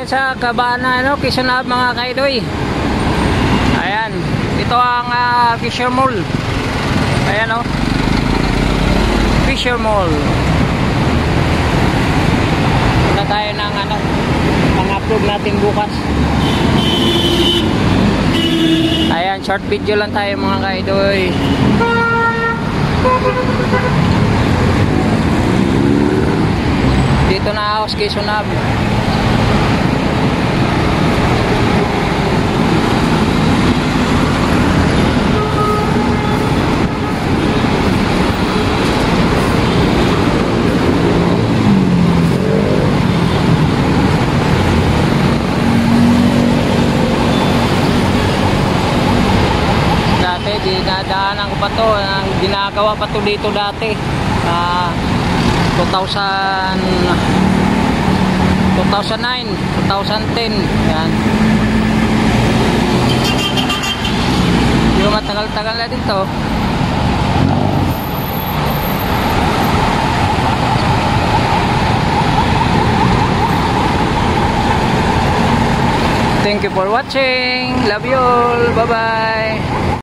tayo sa Cabana, ano, Quezon Ave mga kaidoy. Ayan, ito ang Fisher Mall. Ayan o, Fisher Mall. Punta tayo ng ano, pang-upload natin bukas. Ayan, short video lang tayo mga kaidoy. Dito na ako sa Quezon Ave. Dati dinadaanan ko pa to, ginagawa pa to dito dati. 2009, 2010, yan. Yung matagal-tagal na dito. Thank you for watching. Love you all. Bye-bye.